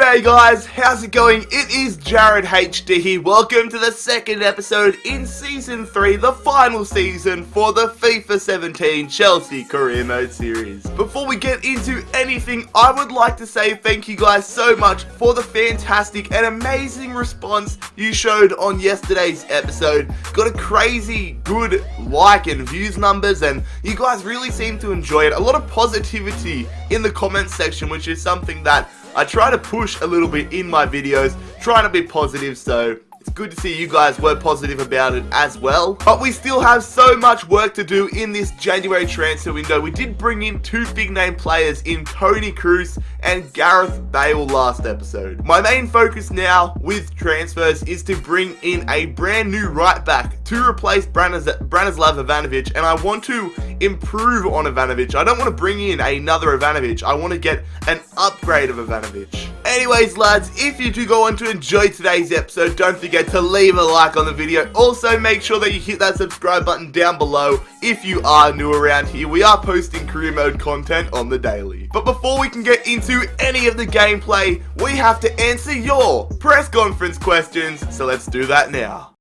G'day guys, how's it going? It is Jared HD here. Welcome to the second episode in Season 3, the final season for the FIFA 17 Chelsea Career Mode series. Before we get into anything, I would like to say thank you guys so much for the fantastic and amazing response you showed on yesterday's episode. Got a crazy good like and views numbers, and you guys really seem to enjoy it. A lot of positivity in the comments section, which is something that I try to push a little bit in my videos, trying to be positive, so it's good to see you guys were positive about it as well. But we still have so much work to do in this January transfer window. We did bring in two big name players in Toni Kroos and Gareth Bale last episode. My main focus now with transfers is to bring in a brand new right back to replace Branislav Ivanovic, and I want to improve on Ivanovic. I don't want to bring in another Ivanovic. I want to get an upgrade of Ivanovic. Anyways lads, if you do go on to enjoy today's episode, don't forget to leave a like on the video. Also make sure that you hit that subscribe button down below if you are new around here. We are posting career mode content on the daily. But before we can get into any of the gameplay, we have to answer your press conference questions, so let's do that now.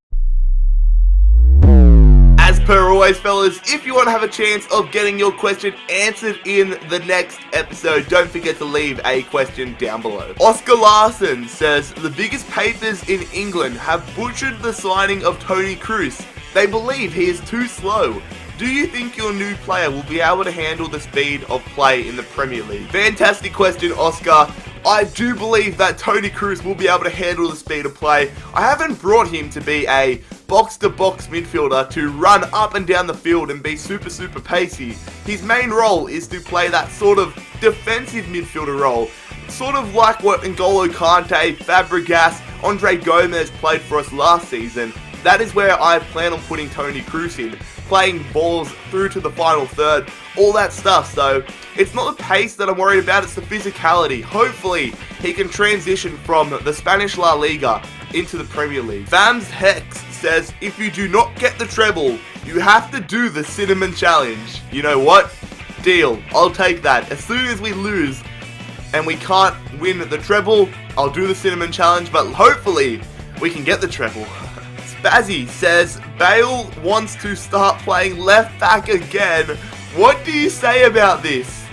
As per always fellas, if you want to have a chance of getting your question answered in the next episode, don't forget to leave a question down below. Oscar Larson says, the biggest papers in England have butchered the signing of Toni Kroos. They believe he is too slow. Do you think your new player will be able to handle the speed of play in the Premier League? Fantastic question, Oscar. I do believe that Toni Kroos will be able to handle the speed of play. I haven't brought him to be a box-to-box midfielder to run up and down the field and be super pacey. His main role is to play that sort of defensive midfielder role, sort of like what N'Golo Kante, Fabregas, Andre Gomez played for us last season. That is where I plan on putting Toni Kroos in, playing balls through to the final third, all that stuff. So it's not the pace that I'm worried about, it's the physicality. Hopefully he can transition from the Spanish La Liga into the Premier League. Vams Hex says, if you do not get the treble, you have to do the cinnamon challenge. You know what? Deal. I'll take that. As soon as we lose and we can't win the treble, I'll do the cinnamon challenge, but hopefully we can get the treble. Spazzy says, Bale wants to start playing left back again. What do you say about this?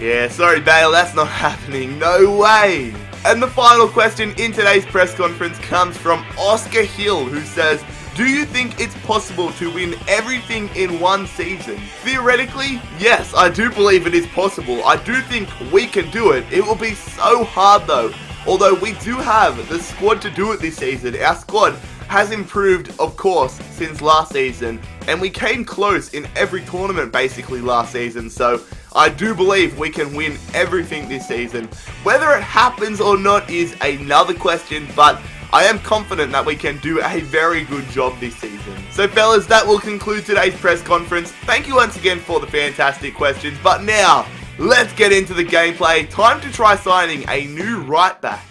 Yeah, sorry Bale, that's not happening. No way. And the final question in today's press conference comes from Oscar Hill, who says, do you think it's possible to win everything in one season? Theoretically, yes, I do believe it is possible. I do think we can do it. It will be so hard though. Although we do have the squad to do it this season. Our squad has improved, of course, since last season, and we came close in every tournament basically last season, so I do believe we can win everything this season. Whether it happens or not is another question, but I am confident that we can do a very good job this season. So fellas, that will conclude today's press conference. Thank you once again for the fantastic questions, but now let's get into the gameplay. Time to try signing a new right back.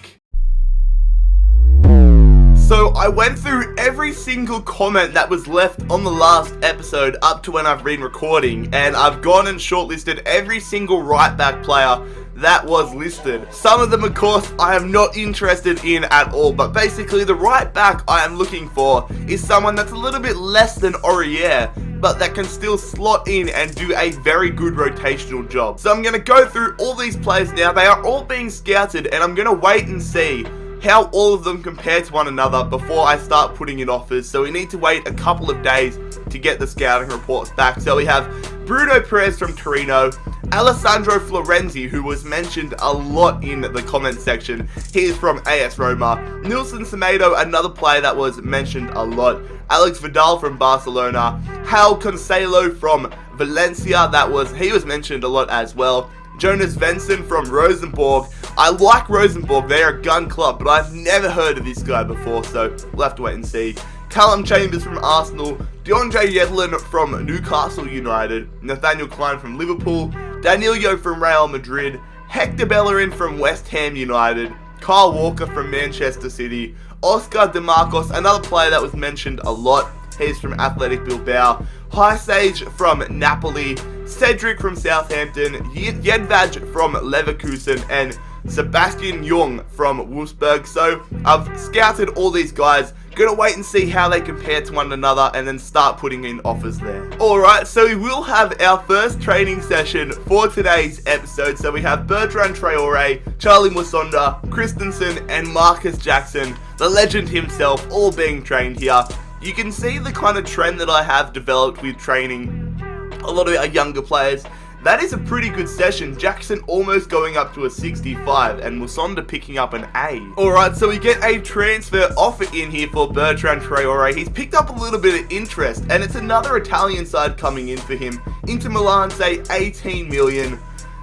So I went through every single comment that was left on the last episode up to when I've been recording, and I've gone and shortlisted every single right back player that was listed. Some of them, of course, I am not interested in at all, but basically the right back I am looking for is someone that's a little bit less than Aurier, but that can still slot in and do a very good rotational job. So I'm going to go through all these players now. They are all being scouted, and I'm going to wait and see how all of them compare to one another before I start putting in offers. So we need to wait a couple of days to get the scouting reports back. So we have Bruno Perez from Torino, Alessandro Florenzi, who was mentioned a lot in the comment section. He is from AS Roma. Nilson Semedo, another player that was mentioned a lot. Alex Vidal from Barcelona. Hal Cancelo from Valencia, he was mentioned a lot as well. Jonas Svensson from Rosenborg. I like Rosenborg, they're a gun club, but I've never heard of this guy before, so we'll have to wait and see. Callum Chambers from Arsenal, DeAndre Yedlin from Newcastle United, Nathaniel Klein from Liverpool, Danilo from Real Madrid, Hector Bellerin from West Ham United, Kyle Walker from Manchester City, Oscar DeMarcos, another player that was mentioned a lot, he's from Athletic Bilbao, Highsage from Napoli, Cedric from Southampton, Jedvaj from Leverkusen, and Sebastian Jung from Wolfsburg. So I've scouted all these guys. Gonna wait and see how they compare to one another and then start putting in offers there. Alright, so we will have our first training session for today's episode. So we have Bertrand Traore, Charlie Musonda, Christensen and Marcus Jackson, the legend himself, all being trained here. You can see the kind of trend that I have developed with training a lot of our younger players. That is a pretty good session. Jackson almost going up to a 65 and Musonda picking up an A. Alright, so we get a transfer offer in here for Bertrand Traore. He's picked up a little bit of interest and it's another Italian side coming in for him. Inter Milan say 18 million.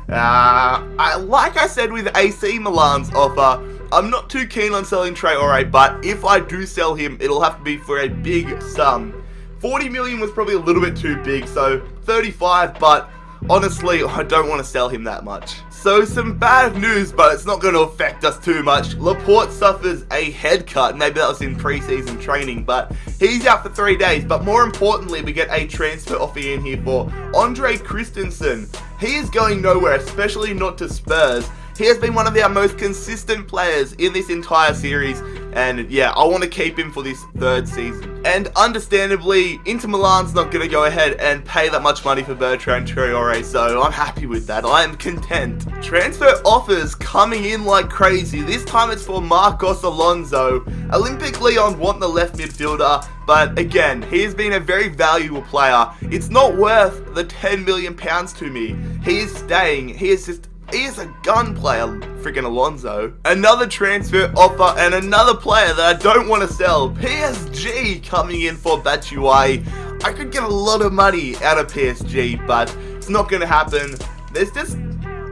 Like I said with AC Milan's offer, I'm not too keen on selling Traore, but if I do sell him, it'll have to be for a big sum. 40 million was probably a little bit too big, so 35, but honestly, I don't want to sell him that much. So some bad news, but it's not going to affect us too much. Laporte suffers a head cut. Maybe that was in pre-season training, but he's out for 3 days. But more importantly, we get a transfer offer in here for Andre Christensen. He is going nowhere, especially not to Spurs. He has been one of our most consistent players in this entire series, and yeah, I want to keep him for this third season. And understandably, Inter Milan's not going to go ahead and pay that much money for Bertrand Traore, so I'm happy with that. I am content. Transfer offers coming in like crazy. This time it's for Marcos Alonso. Olympic Lyon want the left midfielder, but again, he has been a very valuable player. It's not worth the £10 million to me. He is staying. He is a gun player, freaking Alonso. Another transfer offer and another player that I don't want to sell. PSG coming in for Batshuayi. I could get a lot of money out of PSG, but it's not going to happen. There's just,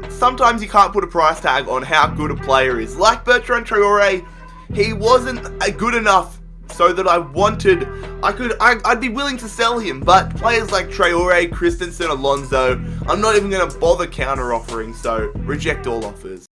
sometimes you can't put a price tag on how good a player is. Like Bertrand Traore, he wasn't good enough so that I'd be willing to sell him, but players like Traore, Christensen, Alonso, I'm not even going to bother counter offering, so reject all offers.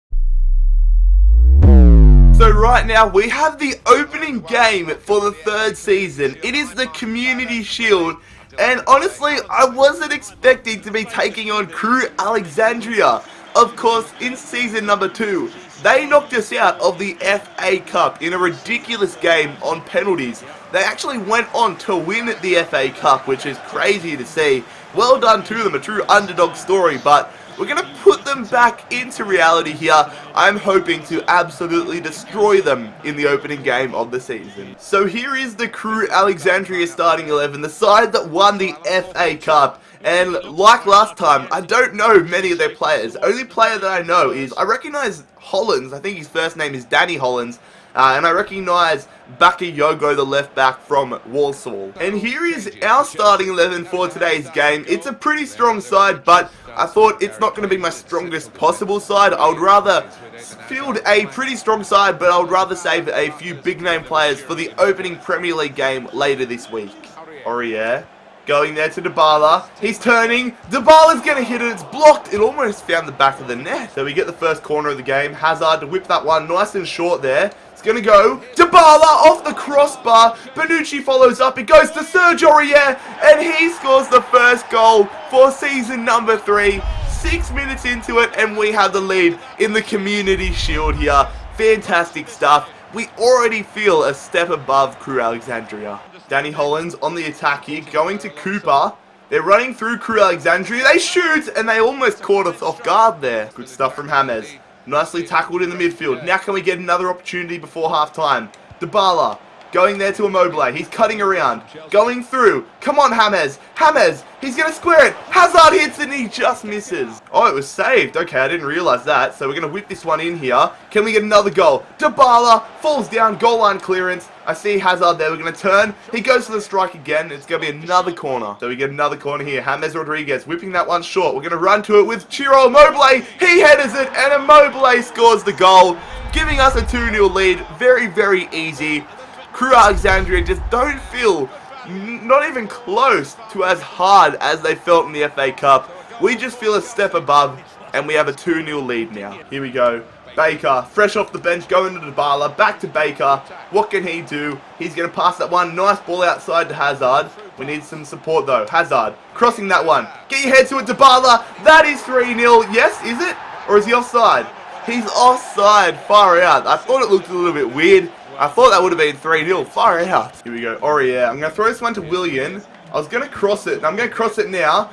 So right now we have the opening game for the third season. It is the Community Shield, and honestly I wasn't expecting to be taking on Crew Alexandria. Of course, in season number 2, they knocked us out of the FA Cup in a ridiculous game on penalties. They actually went on to win the FA Cup, which is crazy to see. Well done to them, a true underdog story, but we're going to put them back into reality here. I'm hoping to absolutely destroy them in the opening game of the season. So here is the Crew Alexandria starting 11, the side that won the FA Cup. And like last time, I don't know many of their players. Only player that I know is, I recognise Hollins. I think his first name is Danny Hollins. And I recognise Bakayoko, the left back from Walsall. And here is our starting 11 for today's game. It's a pretty strong side, but I thought it's not going to be my strongest possible side. I would rather field a pretty strong side, but I would rather save a few big name players for the opening Premier League game later this week. Aurier. Going there to Dybala. He's turning. Dybala's going to hit it. It's blocked. It almost found the back of the net. So we get the first corner of the game. Hazard to whip that one nice and short there. It's going to go. Dybala off the crossbar. Bonucci follows up. It goes to Serge Aurier. And he scores the first goal for season number 3. 6 minutes into it. And we have the lead in the Community Shield here. Fantastic stuff. We already feel a step above Crew Alexandria. Danny Hollins on the attack here, going to Cooper. They're running through Crew Alexandria. They shoot, and they almost caught us off guard there. Good stuff from James. Nicely tackled in the midfield. Now can we get another opportunity before half-time? Dybala going there to Immobile. He's cutting around. Going through. Come on, James. James. He's going to square it. Hazard hits and he just misses. Oh, it was saved. Okay, I didn't realise that. So we're going to whip this one in here. Can we get another goal? Dybala falls down. Goal line clearance. I see Hazard there. We're going to turn. He goes for the strike again. It's going to be another corner. So we get another corner here. James Rodriguez whipping that one short. We're going to run to it with Ciro Immobile. He headers it and Immobile scores the goal, giving us a 2-0 lead. Very, very easy. Crew Alexandria just don't feel not even close to as hard as they felt in the FA Cup. We just feel a step above, and we have a 2-0 lead now. Here we go. Baker, fresh off the bench, going to Dybala, back to Baker. What can he do? He's going to pass that one. Nice ball outside to Hazard. We need some support though. Hazard, crossing that one. Get your head to it, Dybala. That is 3-0. Yes, is it? Or is he offside? He's offside, far out. I thought it looked a little bit weird. I thought that would have been 3-0, far out. Here we go, Aurier. I'm going to throw this one to Willian. I was going to cross it, and I'm going to cross it now.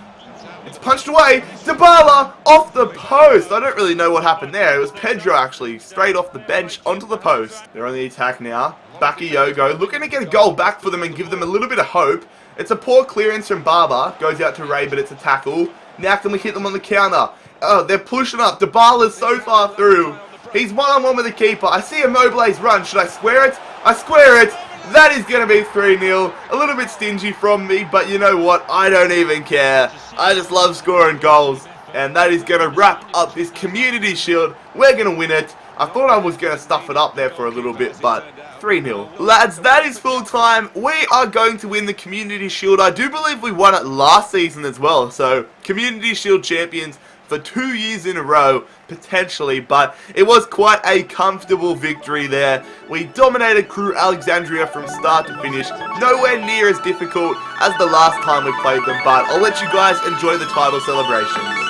It's punched away. Dybala off the post. I don't really know what happened there. It was Pedro, actually, straight off the bench onto the post. They're on the attack now. Bakayoko looking to get a goal back for them and give them a little bit of hope. It's a poor clearance from Barber. Goes out to Ray, but it's a tackle. Now can we hit them on the counter? Oh, they're pushing up. Dybala's so far through. He's one-on-one with the keeper. I see Immobile's run. Should I square it? I square it. That is going to be 3-0. A little bit stingy from me, but you know what? I don't even care. I just love scoring goals. And that is going to wrap up this Community Shield. We're going to win it. I thought I was going to stuff it up there for a little bit, but 3-0. Lads, that is full time. We are going to win the Community Shield. I do believe we won it last season as well. So, Community Shield champions for 2 years in a row, potentially, but it was quite a comfortable victory there. We dominated Crew Alexandria from start to finish, nowhere near as difficult as the last time we played them, but I'll let you guys enjoy the title celebrations.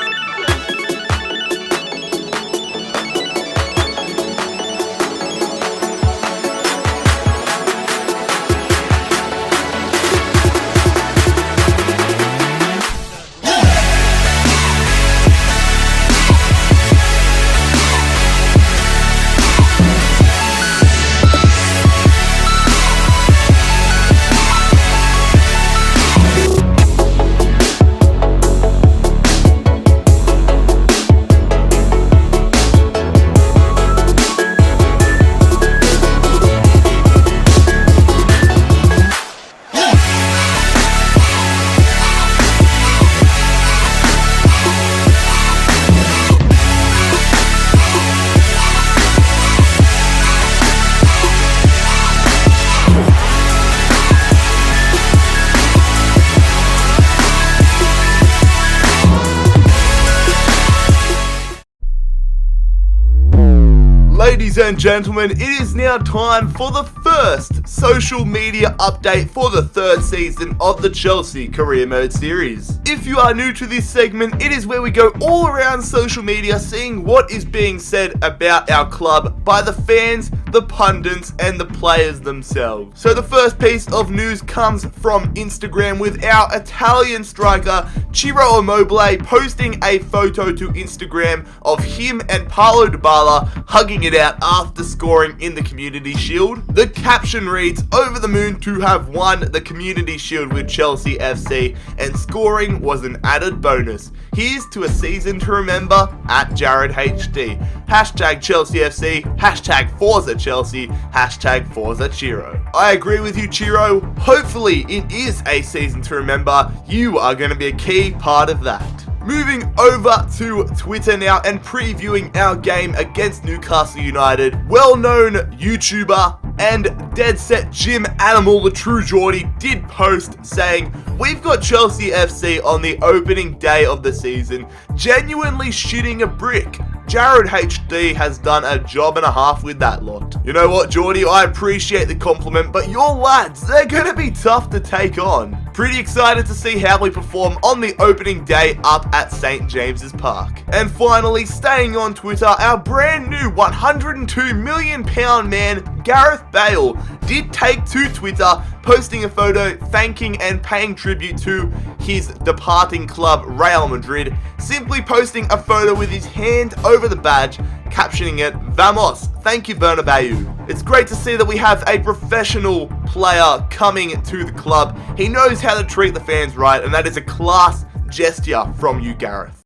Ladies and gentlemen, it is now time for the first social media update for the third season of the Chelsea Career Mode series. If you are new to this segment, it is where we go all around social media seeing what is being said about our club by the fans, the pundits, and the players themselves. So the first piece of news comes from Instagram with our Italian striker Ciro Immobile posting a photo to Instagram of him and Paulo Dybala hugging it out after scoring in the Community Shield. The caption reads, "Over the moon to have won the Community Shield with Chelsea FC, and scoring was an added bonus. Here's to a season to remember at Jared HD. Hashtag Chelsea FC, hashtag Forza Chelsea, hashtag Forza Ciro." I agree with you, Ciro. Hopefully it is a season to remember. You are going to be a key part of that. Moving over to Twitter now and previewing our game against Newcastle United, well-known YouTuber and Dead Set Gym Animal, the True Geordie, did post saying, "We've got Chelsea FC on the opening day of the season, genuinely shitting a brick. Jared HD has done a job and a half with that lot." You know what, Geordie, I appreciate the compliment, but your lads, they're going to be tough to take on. Pretty excited to see how we perform on the opening day up at St. James's Park. And finally, staying on Twitter, our brand new £102 million man, Gareth Bale, did take to Twitter, posting a photo thanking and paying tribute to his departing club, Real Madrid, simply posting a photo with his hand over the badge, captioning it, "Vamos, thank you Bernabeu." It's great to see that we have a professional player coming to the club. He knows how to treat the fans right, and that is a class gesture from you, Gareth.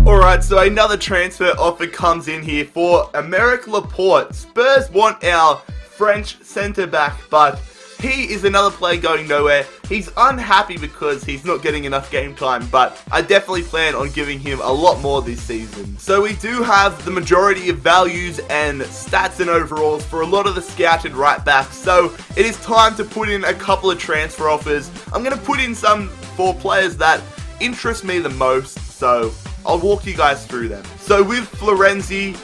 Alright, so another transfer offer comes in here for Aymeric Laporte. Spurs want our French centre-back, but he is another player going nowhere. He's unhappy because he's not getting enough game time, but I definitely plan on giving him a lot more this season. So we do have the majority of values and stats and overalls for a lot of the scouted right backs, so it is time to put in a couple of transfer offers. I'm going to put in some for players that interest me the most, so I'll walk you guys through them. So with Florenzi,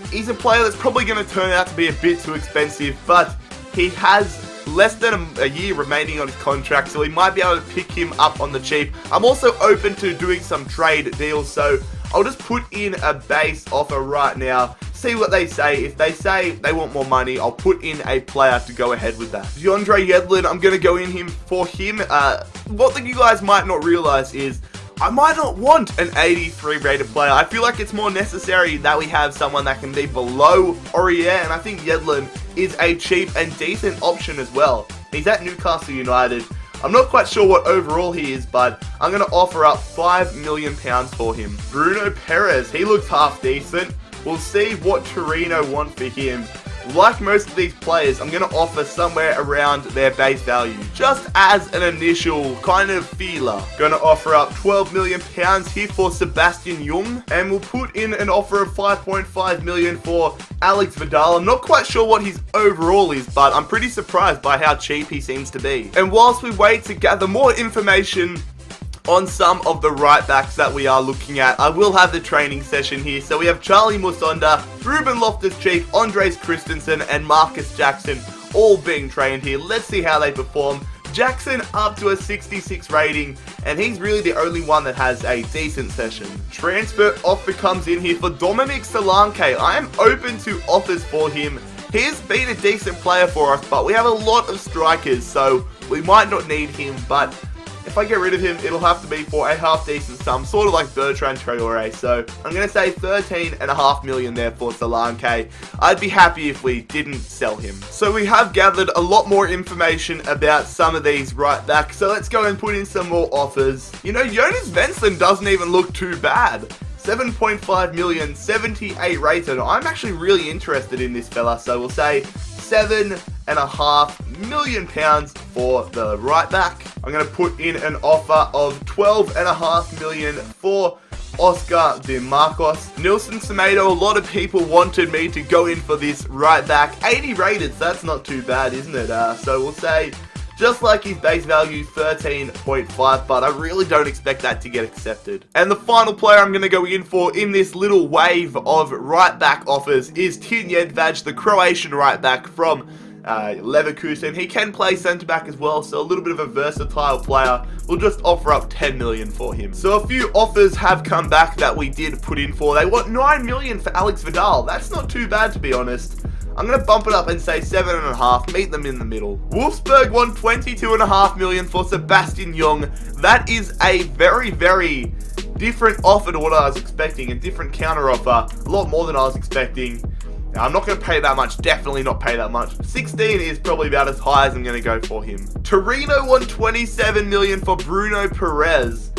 he's a player that's probably going to turn out to be a bit too expensive, but he has less than a year remaining on his contract, so we might be able to pick him up on the cheap. I'm also open to doing some trade deals, so I'll just put in a base offer right now, see what they say. If they say they want more money, I'll put in a player to go ahead with that. DeAndre Yedlin, I'm going to go in for him. What you guys might not realize is I might not want an 83 rated player. I feel like it's more necessary that we have someone that can be below Aurier, and I think Yedlin is a cheap and decent option as well. He's at Newcastle United. I'm not quite sure what overall he is, but I'm going to offer up £5 million for him. Bruno Perez, he looks half decent. We'll see what Torino want for him. Like most of these players, I'm going to offer somewhere around their base value, just as an initial kind of feeler. Going to offer up £12 million here for Sebastian Jung, and we'll put in an offer of $5.5 million for Alex Vidal. I'm not quite sure what his overall is, but I'm pretty surprised by how cheap he seems to be. And whilst we wait to gather more information on some of the right backs that we are looking at, I will have the training session here. So we have Charlie Musonda, Ruben Loftus-Cheek, Andres Christensen, and Marcus Jackson all being trained here. Let's see how they perform. Jackson up to a 66 rating, and he's really the only one that has a decent session. Transfer offer comes in here for Dominic Solanke. I am open to offers for him. He's been a decent player for us, but we have a lot of strikers, so we might not need him. But if I get rid of him, it'll have to be for a half-decent sum, sort of like Bertrand Traoré. So I'm going to say $13.5 million there for Solanke. I'd be happy if we didn't sell him. So we have gathered a lot more information about some of these right back. So let's go and put in some more offers. You know, Jonas Svensson doesn't even look too bad. 7.5 million, 78 rated. I'm actually really interested in this fella. So we'll say £7.5 million for the right back. I'm going to put in an offer of $12.5 million for Oscar De Marcos. Nilson Semedo, a lot of people wanted me to go in for this right back. 80 rated, so that's not too bad, isn't it? So we'll say, just like his base value, 13.5, but I really don't expect that to get accepted. And the final player I'm going to go in for in this little wave of right back offers is Tin Jedvaj, the Croatian right back from Leverkusen. He can play centre back as well, so a little bit of a versatile player. We'll just offer up 10 million for him. So a few offers have come back that we did put in for. They want 9 million for Alex Vidal. That's not too bad, to be honest. I'm going to bump it up and say 7.5, meet them in the middle. Wolfsburg want 22.5 million for Sebastian Jung. That is a very, very different offer to what I was expecting, a different counter offer, a lot more than I was expecting. Now, I'm not going to pay that much, definitely not pay that much. 16 is probably about as high as I'm going to go for him. Torino want 27 million for Bruno Perez.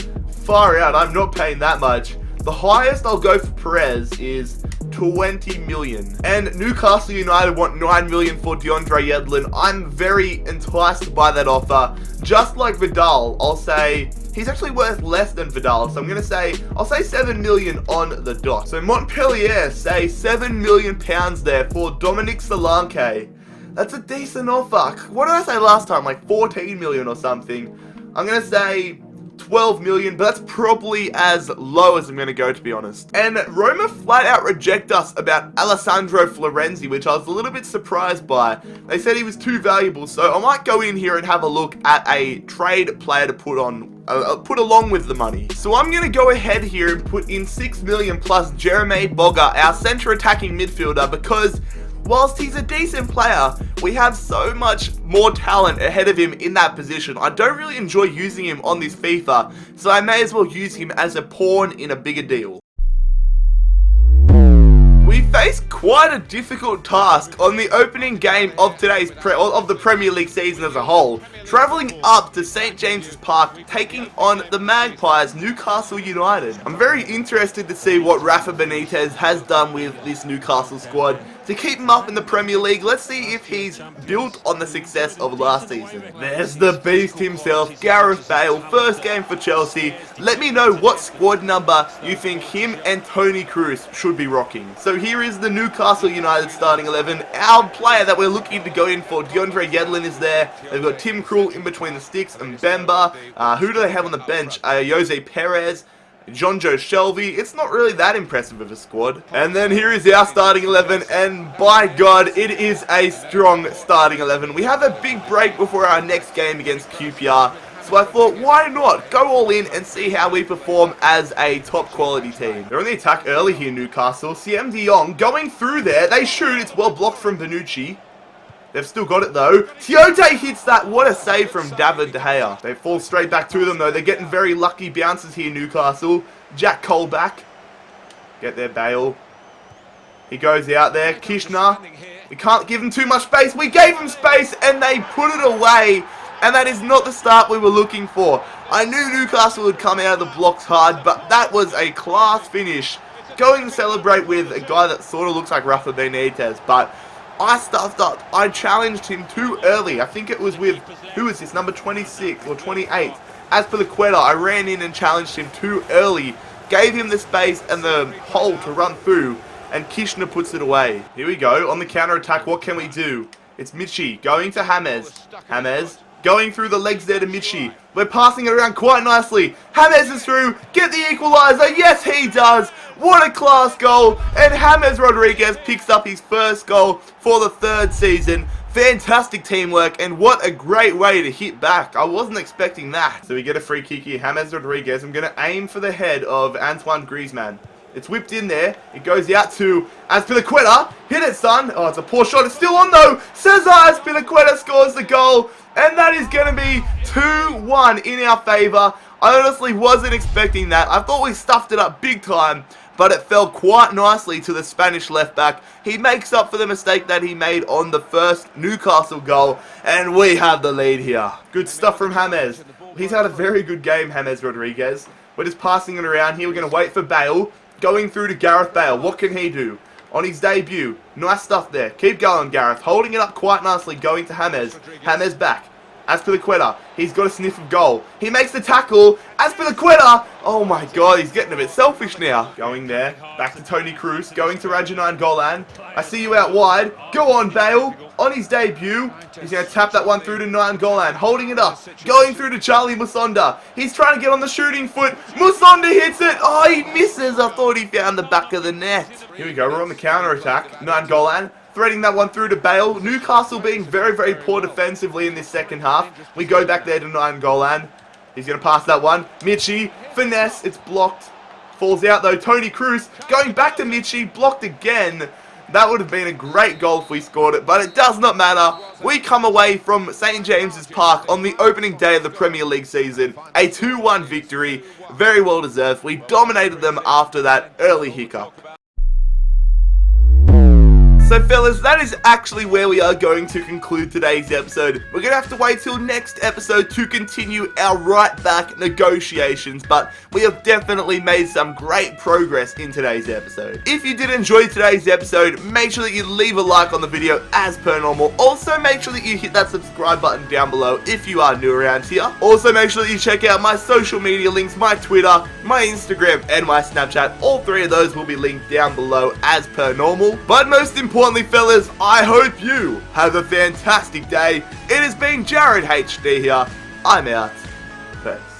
Far out, I'm not paying that much. The highest I'll go for Perez is 20 million. And Newcastle United want 9 million for DeAndre Yedlin. I'm very enticed by that offer. Just like Vidal, I'll say he's actually worth less than Vidal. So I'm going to say, I'll say 7 million on the dot. So Montpellier say 7 million pounds there for Dominic Solanke. That's a decent offer. What did I say last time? Like 14 million or something. I'm going to say 12 million, but that's probably as low as I'm going to go, to be honest. And Roma flat out reject us about Alessandro Florenzi, which I was a little bit surprised by. They said he was too valuable, so I might go in here and have a look at a trade player to put along with the money. So I'm going to go ahead here and put in 6 million plus Jeremy Boga, our centre attacking midfielder, because whilst he's a decent player, we have so much more talent ahead of him in that position. I don't really enjoy using him on this FIFA, so I may as well use him as a pawn in a bigger deal. We face quite a difficult task on the opening game of the Premier League season as a whole, travelling up to St James's Park, taking on the Magpies, Newcastle United. I'm very interested to see what Rafa Benitez has done with this Newcastle squad to keep him up in the Premier League. Let's see if he's built on the success of last season. There's the beast himself, Gareth Bale, first game for Chelsea. Let me know what squad number you think him and Toni Kroos should be rocking. So here is the Newcastle United starting 11. Our player that we're looking to go in for, DeAndre Yedlin, is there. They've got Tim Krul in between the sticks and Bemba. Who do they have on the bench? Jose Perez, John Joe Shelby. It's not really that impressive of a squad. And then here is our starting 11, and by God, it is a strong starting 11. We have a big break before our next game against QPR, so so I thought, why not go all in and see how we perform as a top quality team. They're on the attack early here, Newcastle. Siem de Jong going through there. They shoot. It's well blocked from Bonucci. They've still got it though. Tiote hits that. What a save from David De Gea. They fall straight back to them though. They're getting very lucky bounces here, Newcastle. Jack Cole back. Get there, Bale. He goes out there. Kishna. We can't give him too much space. We gave him space and they put it away. And that is not the start we were looking for. I knew Newcastle would come out of the blocks hard, but that was a class finish. Going to celebrate with a guy that sort of looks like Rafa Benitez, but I stuffed up. I challenged him too early. I think it was with, who is this, number 26 or 28. As for the Quetta, I ran in and challenged him too early. Gave him the space and the hole to run through, and Kishna puts it away. Here we go, on the counter-attack, what can we do? It's Michi going to James. James going through the legs there to Michi. We're passing it around quite nicely. James is through. Get the equaliser. Yes, he does. What a class goal. And James Rodriguez picks up his first goal for the third season. Fantastic teamwork, and what a great way to hit back. I wasn't expecting that. So we get a free kick here. James Rodriguez. I'm going to aim for the head of Antoine Griezmann. It's whipped in there. It goes out to Azpilicueta. Hit it, son. Oh, it's a poor shot. It's still on, though. Cesar Azpilicueta scores the goal. And that is going to be 2-1 in our favour. I honestly wasn't expecting that. I thought we stuffed it up big time. But it fell quite nicely to the Spanish left back. He makes up for the mistake that he made on the first Newcastle goal. And we have the lead here. Good stuff from James. He's had a very good game, James Rodriguez. We're just passing it around here. We're going to wait for Bale. Going through to Gareth Bale. What can he do? On his debut. Nice stuff there. Keep going, Gareth. Holding it up quite nicely. Going to James. James back. Azpilicueta. He's got a sniff of goal. He makes the tackle. Azpilicueta. Oh my god, he's getting a bit selfish now. Going there. Back to Toni Kroos. Going to Radja Nainggolan. I see you out wide. Go on, Bale. On his debut. He's going to tap that one through to Nainggolan. Holding it up. Going through to Charlie Musonda. He's trying to get on the shooting foot. Musonda hits it. Oh, he misses. I thought he found the back of the net. Here we go. We're on the counter attack. Nainggolan. Threading that one through to Bale. Newcastle being very, very poor defensively in this second half. We go back there to Nainggolan. He's going to pass that one. Michi. Finesse. It's blocked. Falls out though. Toni Kroos. Going back to Michi. Blocked again. That would have been a great goal if we scored it. But it does not matter. We come away from St. James's Park on the opening day of the Premier League season. A 2-1 victory. Very well deserved. We dominated them after that early hiccup. So fellas, that is actually where we are going to conclude today's episode. We're going to have to wait till next episode to continue our right back negotiations, but we have definitely made some great progress in today's episode. If you did enjoy today's episode, make sure that you leave a like on the video as per normal. Also make sure that you hit that subscribe button down below if you are new around here. Also make sure that you check out my social media links, my Twitter, my Instagram, and my Snapchat. All three of those will be linked down below as per normal. But most importantly, fellas, I hope you have a fantastic day. It has been Jared HD here. I'm out. Peace.